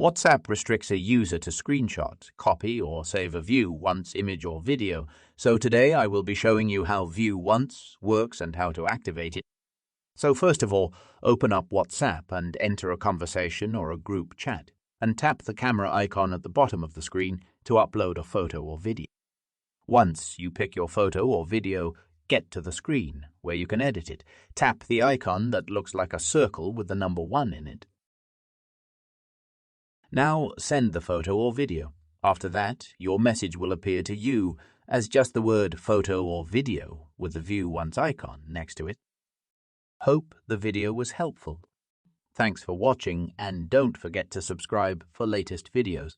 WhatsApp restricts a user to screenshot, copy, or save a view once image or video, so today I will be showing you how View Once works and how to activate it. So first of all, open up WhatsApp and enter a conversation or a group chat, and tap the camera icon at the bottom of the screen to upload a photo or video. Once you pick your photo or video, get to the screen, where you can edit it. Tap the icon that looks like a circle with the number 1 in it. Now send the photo or video. After that, your message will appear to you as just the word photo or video with the View Once icon next to it. Hope the video was helpful. Thanks for watching, and don't forget to subscribe for latest videos.